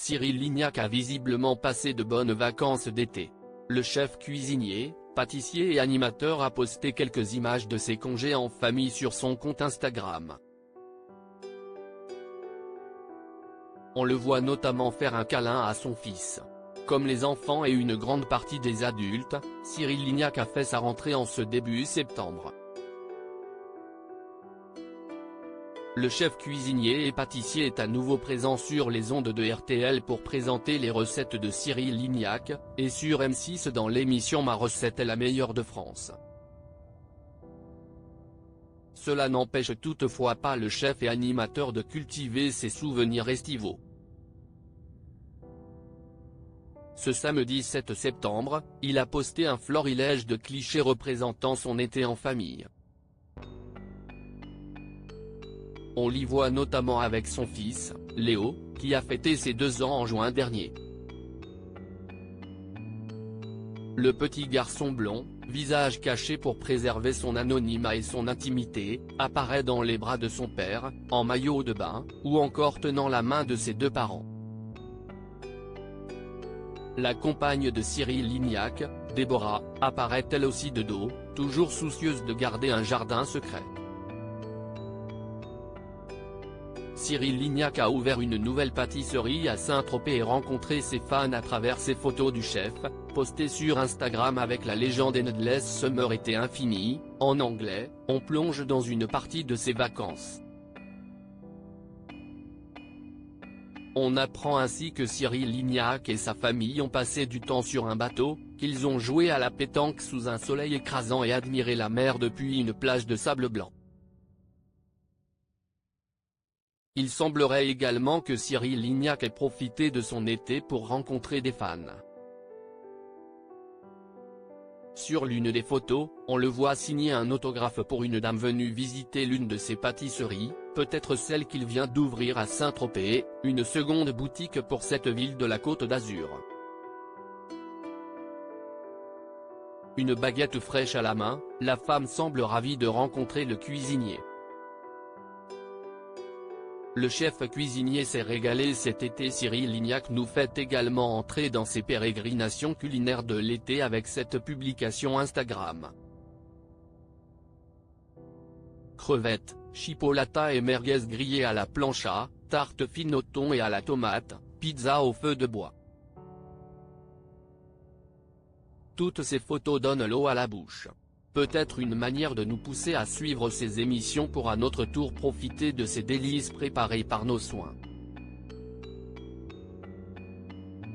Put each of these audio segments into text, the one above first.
Cyril Lignac a visiblement passé de bonnes vacances d'été. Le chef cuisinier, pâtissier et animateur a posté quelques images de ses congés en famille sur son compte Instagram. On le voit notamment faire un câlin à son fils. Comme les enfants et une grande partie des adultes, Cyril Lignac a fait sa rentrée en ce début septembre. Le chef cuisinier et pâtissier est à nouveau présent sur les ondes de RTL pour présenter les recettes de Cyril Lignac, et sur M6 dans l'émission Ma recette est la meilleure de France. Cela n'empêche toutefois pas le chef et animateur de cultiver ses souvenirs estivaux. Ce samedi 7 septembre, il a posté un florilège de clichés représentant son été en famille. On l'y voit notamment avec son fils, Léo, qui a fêté ses 2 ans en juin dernier. Le petit garçon blond, visage caché pour préserver son anonymat et son intimité, apparaît dans les bras de son père, en maillot de bain, ou encore tenant la main de ses 2 parents. La compagne de Cyril Lignac, Déborah, apparaît elle aussi de dos, toujours soucieuse de garder un jardin secret. Cyril Lignac a ouvert une nouvelle pâtisserie à Saint-Tropez et rencontré ses fans à travers ses photos du chef, postées sur Instagram avec la légende Endless Summer été infini, en anglais, on plonge dans une partie de ses vacances. On apprend ainsi que Cyril Lignac et sa famille ont passé du temps sur un bateau, qu'ils ont joué à la pétanque sous un soleil écrasant et admiré la mer depuis une plage de sable blanc. Il semblerait également que Cyril Lignac ait profité de son été pour rencontrer des fans. Sur l'une des photos, on le voit signer un autographe pour une dame venue visiter l'une de ses pâtisseries, peut-être celle qu'il vient d'ouvrir à Saint-Tropez, une seconde boutique pour cette ville de la Côte d'Azur. Une baguette fraîche à la main, la femme semble ravie de rencontrer le cuisinier. Le chef cuisinier s'est régalé cet été. Cyril Lignac nous fait également entrer dans ses pérégrinations culinaires de l'été avec cette publication Instagram. Crevettes, chipolata et merguez grillées à la plancha, tarte fine au thon et à la tomate, pizza au feu de bois. Toutes ces photos donnent l'eau à la bouche. Peut-être une manière de nous pousser à suivre ces émissions pour à notre tour profiter de ces délices préparées par nos soins.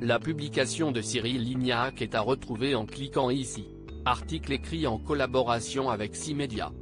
La publication de Cyril Lignac est à retrouver en cliquant ici. Article écrit en collaboration avec 6 médias.